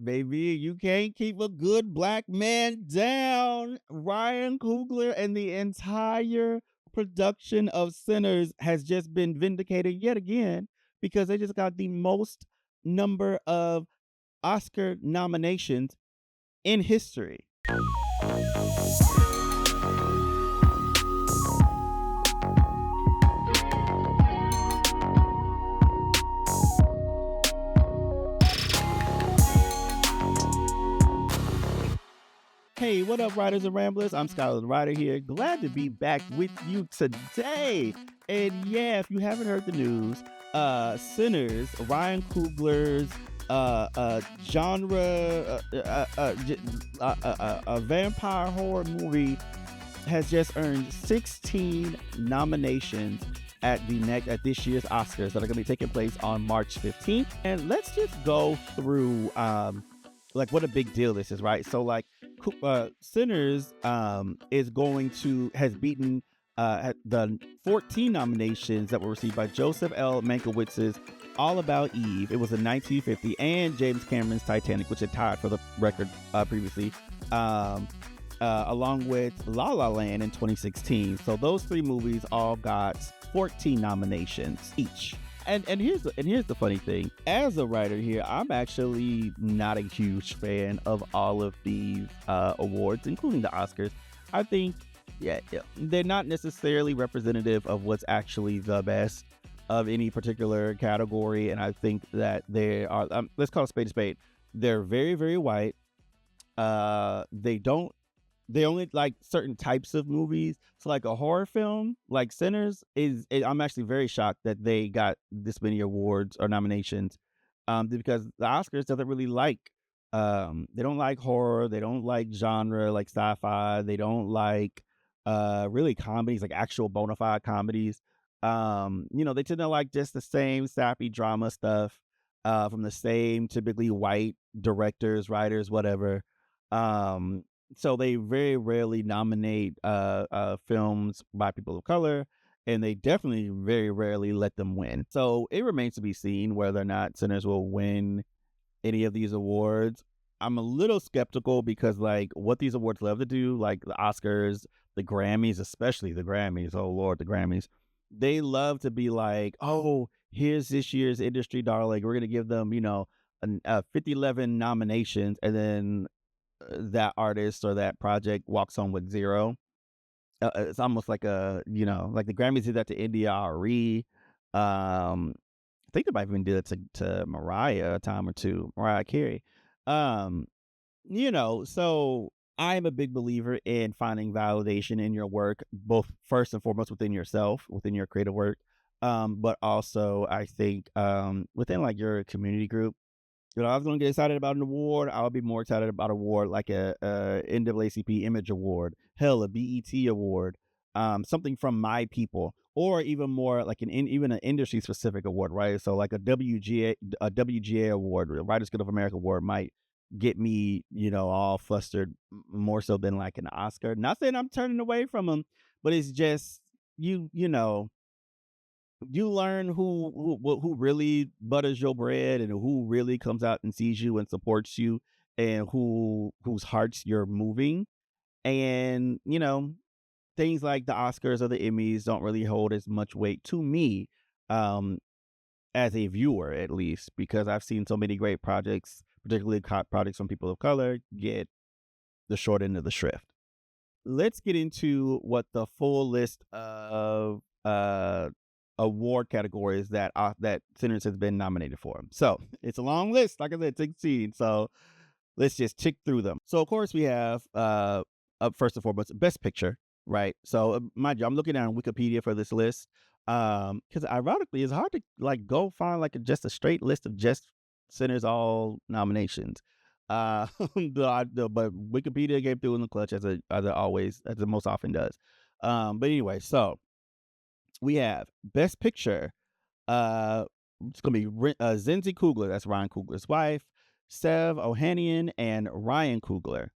baby. You can't keep a good black man down. Ryan Coogler and the entire production of Sinners has just been vindicated yet again because they just got the most number of Oscar nominations in history. Hey, what up, writers and ramblers? I'm Skylar the Writer here. Glad to be back with you today. And yeah, if you haven't heard the news, Sinners, Ryan Coogler's genre, a vampire horror movie, has just earned 16 nominations at this year's Oscars that are going to be taking place on March 15th. And let's just go through like what a big deal this is, right? So like Sinners has beaten the 14 nominations that were received by Joseph L. Mankiewicz's All About Eve. It was in 1950, and James Cameron's Titanic, which had tied for the record previously, along with La La Land in 2016. So those three movies all got 14 nominations each. And here's the funny thing. As a writer here, I'm actually not a huge fan of all of these awards, including the Oscars. I think, yeah, they're not necessarily representative of what's actually the best of any particular category. And I think that they are, let's call a spade. They're very, very white. They only like certain types of movies. So like a horror film like Sinners I'm actually very shocked that they got this many awards or nominations, because the Oscars doesn't really like, they don't like horror, they don't like genre like sci-fi, they don't like really comedies, like actual bona fide comedies. They tend to like just the same sappy drama stuff from the same typically white directors, writers, whatever. So they very rarely nominate films by people of color, and they definitely very rarely let them win. So it remains to be seen whether or not Sinners will win any of these awards. I'm a little skeptical because like what these awards love to do, like the Oscars, the Grammys, especially the Grammys, oh Lord, the Grammys, they love to be like, oh, here's this year's industry darling. We're going to give them, 50-11 nominations, and then that artist or that project walks home with zero. It's almost like like the Grammys did that to India Ari. I think they might even did it to Mariah a time or two, Mariah Carey. Um, so I'm a big believer in finding validation in your work, both first and foremost within yourself, within your creative work, but also I think within like your community group. I was going to get excited about an award. I'll be more excited about an award like a NAACP Image Award, hell, a BET Award, something from my people, or even more like even an industry specific award, right? So like a WGA Award, a Writers Guild of America Award might get me, all flustered more so than like an Oscar. Not saying I'm turning away from them, but it's just you learn who really butters your bread and who really comes out and sees you and supports you, and whose hearts you're moving. And things like the Oscars or the Emmys don't really hold as much weight to me, um as a viewer, at least, because I've seen so many great projects, particularly projects from people of color, get the short end of the shrift. Let's get into what the full list of award categories that Sinners has been nominated for. So it's a long list, like I said, 16. So let's just tick through them. So of course we have up first and foremost Best Picture, right? So mind you, I'm looking on Wikipedia for this list, because ironically it's hard to like go find like just a straight list of just Sinners all nominations. But Wikipedia came through in the clutch as it always, as it most often does. But anyway, so we have Best Picture. It's gonna be Zinzi Coogler, that's Ryan Coogler's wife, Sev Ohanian, and Ryan Coogler.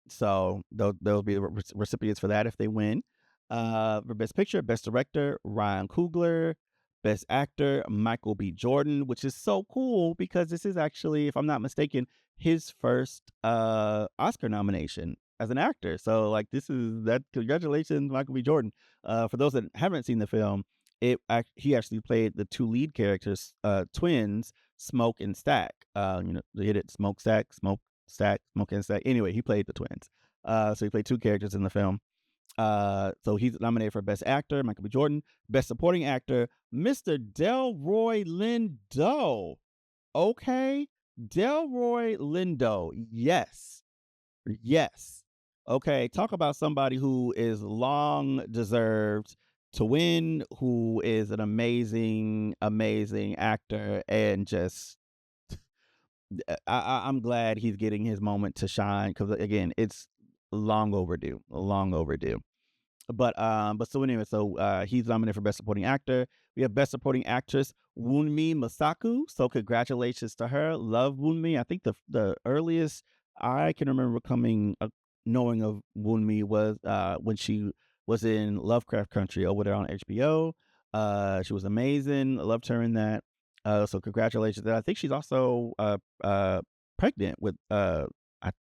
So they'll be the recipients for that if they win. For Best Picture, Best Director, Ryan Coogler. Best Actor, Michael B. Jordan, which is so cool because this is actually, if I'm not mistaken, his first Oscar nomination as an actor. So like this is that congratulations, Michael B. Jordan. For those that haven't seen the film, he actually played the two lead characters, twins, Smoke and Stack. They hit it Smoke Stack, Smoke and Stack. Anyway, he played the twins. So he played two characters in the film. So he's nominated for Best Actor, Michael B. Jordan. Best Supporting Actor, Mr. Delroy Lindo. Okay, Delroy Lindo. Yes, yes. Okay, talk about somebody who is long deserved to win, who is an amazing, amazing actor, and just I'm glad he's getting his moment to shine because again, it's long overdue, long overdue. But so anyway, he's nominated for Best Supporting Actor. We have Best Supporting Actress, Wunmi Masaku. So congratulations to her. Love Wunmi. I think the earliest I can remember coming knowing of Wunmi was when she was in Lovecraft Country over there on HBO. She was amazing. I loved her in that. So congratulations. And I think she's also pregnant with I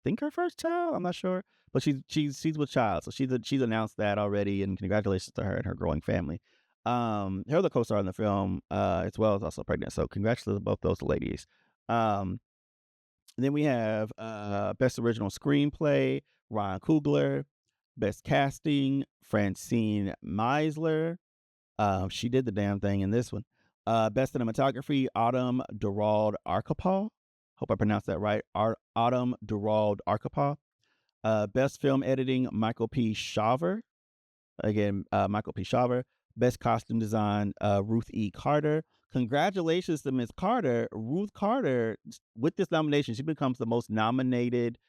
think her first child. I'm not sure, but she's with child, so she's announced that already, and congratulations to her and her growing family. Her other co-star in the film, as well, is also pregnant, so congratulations to both those ladies. Um, then we have best original screenplay, Ryan Coogler. Best casting, Francine Meisler. She did the damn thing in this one. Best cinematography, Autumn Durald Arkapaw. Hope I pronounced that right. Autumn Durald Arkapaw. Best film editing, Michael P. Shaver. Again, Michael P. Shaver. Best costume design, Ruth E. Carter. Congratulations to Miss Carter. Ruth Carter, with this nomination, she becomes the most nominated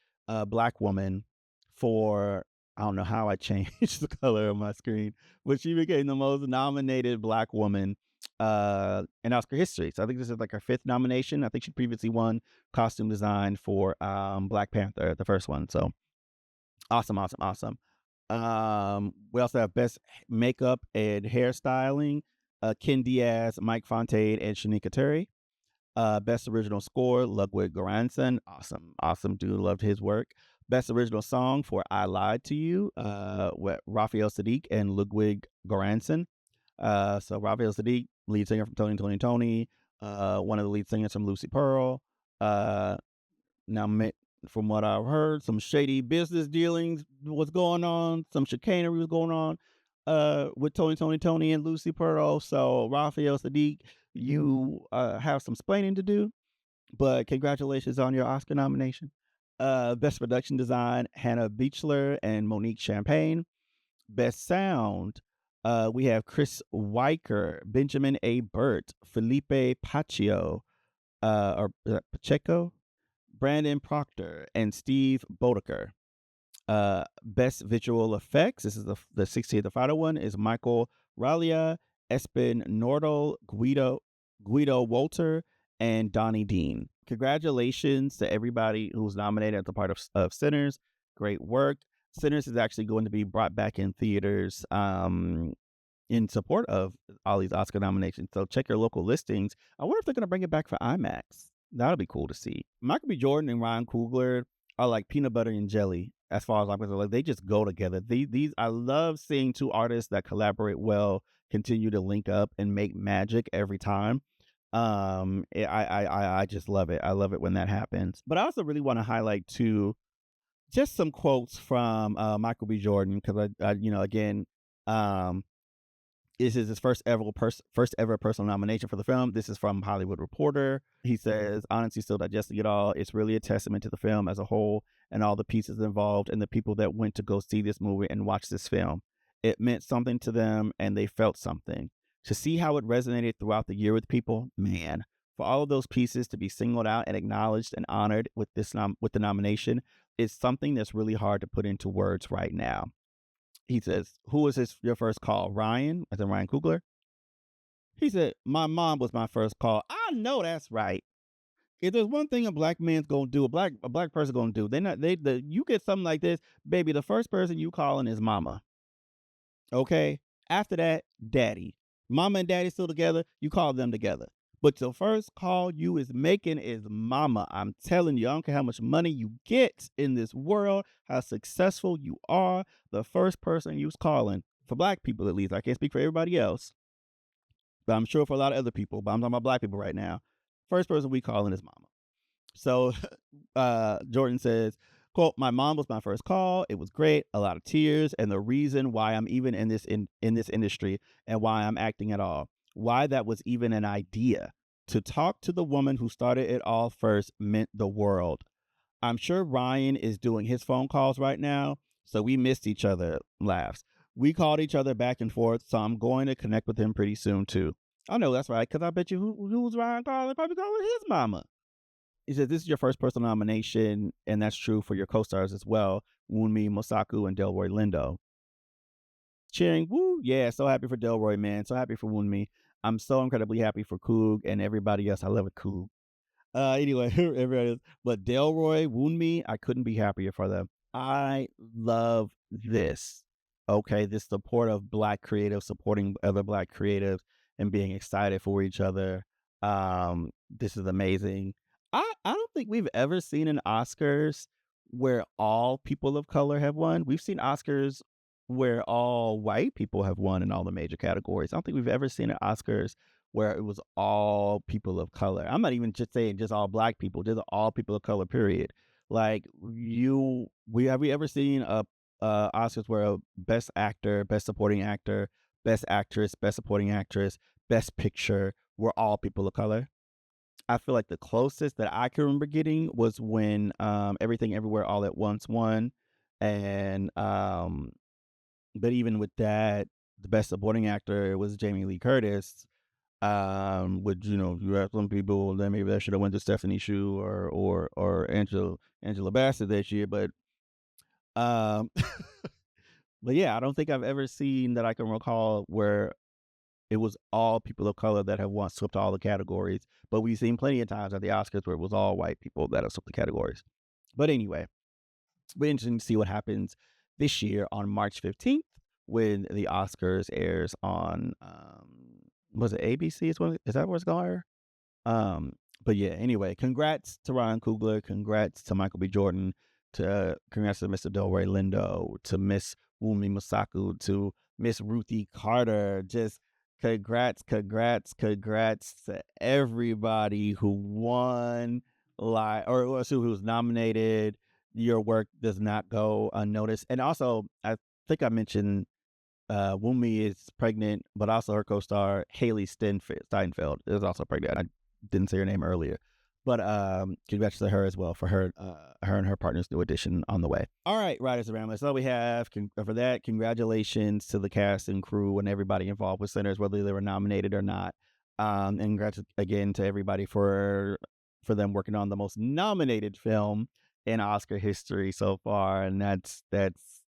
Black woman for, I don't know how I changed the color of my screen, but she became the most nominated Black woman in Oscar history. So I think this is like her fifth nomination. I think she previously won costume design for Black Panther, the first one. So awesome, awesome, awesome. We also have best makeup and hairstyling, Ken Diaz, Mike Fontaine, and Shanika Terry. Best original score, Ludwig Göransson. Awesome, awesome dude. Loved his work. Best original song for "I Lied to You," with Raphael Sadiq and Ludwig Göransson. So Raphael Sadiq, lead singer from Tony Tony Tony, one of the lead singers from Lucy Pearl. Uh, now, from what I've heard, some shady business dealings was going on, some chicanery was going on with Tony, Tony, Tony, and Lucy Pearl. So, Raphael Sadiq, you have some splaining to do, but congratulations on your Oscar nomination. Best production design, Hannah Beechler and Monique Champagne. Best sound, we have Chris Weicker, Benjamin A. Burt, Felipe Pacheco, Pacheco, Brandon Proctor, and Steve Bodeker. Best visual effects. This is the 60th, the final one is Michael Ralia, Espen Nordal, Guido Walter, and Donnie Dean. Congratulations to everybody who's nominated as a part of Sinners. Great work. Sinners is actually going to be brought back in theaters in support of all these Oscar nominations. So check your local listings. I wonder if they're going to bring it back for IMAX. That'll be cool to see. Michael B. Jordan and Ryan Coogler are like peanut butter and jelly as far as I'm concerned. Like they just go together. These I love seeing two artists that collaborate well continue to link up and make magic every time. I just love it. I love it when that happens. But I also really want to highlight too just some quotes from Michael B. Jordan because again, this is his first ever personal nomination for the film. This is from Hollywood Reporter. He says, honestly, still digesting it all. It's really a testament to the film as a whole and all the pieces involved and the people that went to go see this movie and watch this film. It meant something to them and they felt something. To see how it resonated throughout the year with people, man, for all of those pieces to be singled out and acknowledged and honored with with the nomination is something that's really hard to put into words right now. He says, who was your first call? Ryan, as in Ryan Coogler. He said, my mom was my first call. I know that's right. If there's one thing a black man's gonna do, a black person gonna do, you get something like this, baby, the first person you calling is mama. Okay? After that, daddy. Mama and daddy still together, you call them together. But the first call you is making is mama. I'm telling you, I don't care how much money you get in this world, how successful you are, the first person you's calling, for black people at least, I can't speak for everybody else, but I'm sure for a lot of other people, but I'm talking about black people right now. First person we calling is mama. So Jordan says, quote, my mom was my first call. It was great, a lot of tears, and the reason why I'm even in this industry and why I'm acting at all. Why that was even an idea. To talk to the woman who started it all first meant the world. I'm sure Ryan is doing his phone calls right now, so we missed each other, laughs. We called each other back and forth, so I'm going to connect with him pretty soon too. I know that's right, because I bet you who's Ryan calling? Probably calling his mama. He says this is your first personal nomination, and that's true for your co-stars as well, Wunmi Mosaku and Delroy Lindo. Cheering, woo, yeah, so happy for Delroy, man, so happy for Wunmi. I'm so incredibly happy for Coog and everybody else. I love it, Coog. Anyway, everybody else. But Delroy, Wunmi, I couldn't be happier for them. I love this. Okay, this support of black creatives supporting other black creatives and being excited for each other. This is amazing. I don't think we've ever seen an Oscars where all people of color have won. We've seen Oscars where all white people have won in all the major categories. I don't think we've ever seen an Oscars where it was all people of color. I'm not even just saying just all black people, just all people of color, period. Like have we ever seen a Oscars where a best actor, best supporting actor, best actress, best supporting actress, best picture were all people of color? I feel like the closest that I can remember getting was when Everything Everywhere All at Once won. And but even with that, the best supporting actor was Jamie Lee Curtis. Which, you have some people that maybe that should have went to Stephanie Shu or Angela Bassett this year, but um but yeah, I don't think I've ever seen that I can recall where it was all people of color that have once swept all the categories. But we've seen plenty of times at the Oscars where it was all white people that have swept the categories. But anyway, it'll be interesting to see what happens this year on March 15th when the Oscars airs on was it ABC? Is that where it's going to air? But yeah, anyway, congrats to Ryan Coogler, congrats to Michael B. Jordan, congrats to Mr. Delroy Lindo, to Miss Wunmi Mosaku, to Miss Ruthie Carter. Just congrats to everybody who won, or who was nominated. Your work does not go unnoticed. And also, I think I mentioned Wunmi is pregnant, but also her co-star Haley Steinfeld is also pregnant. I didn't say her name earlier, but congrats to her as well for her and her partner's new addition on the way. All right, Writers and Ramblers, that's all we have for that. Congratulations to the cast and crew and everybody involved with Sinners, whether they were nominated or not. And congrats again to everybody for them working on the most nominated film in Oscar history so far, and that's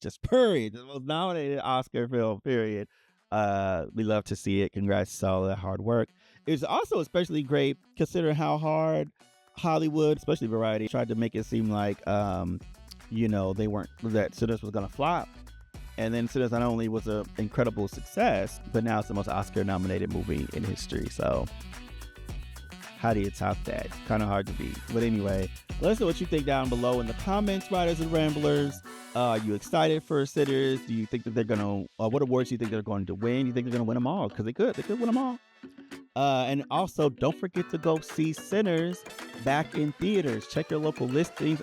just period. The most nominated Oscar film, period. We love to see it. Congrats to all that hard work. It's also especially great considering how hard Hollywood, especially Variety, tried to make it seem like that Sinners was gonna flop. And then Sinners not only was an incredible success, but now it's the most Oscar nominated movie in history. So how do you top that? Kind of hard to beat. But anyway, let us know what you think down below in the comments, Writers and Ramblers. Are you excited for Sinners? Do you think that they're going to, what awards do you think they're going to win? Do you think they're going to win them all? Because they could win them all. And also, don't forget to go see Sinners back in theaters. Check your local listings.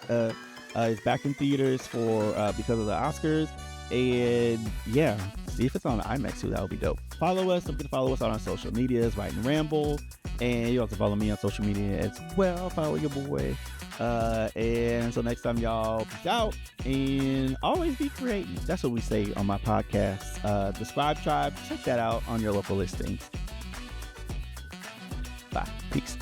It's back in theaters because of the Oscars. And yeah, see if it's on IMAX too. That would be dope. Follow us. Don't forget to follow us on our social medias, Write and Ramble. And you also follow me on social media as well. Follow your boy. And until next time, y'all, peace out. And always be creating. That's what we say on my podcast. The Scribe Tribe. Check that out on your local listings. Bye. Peace.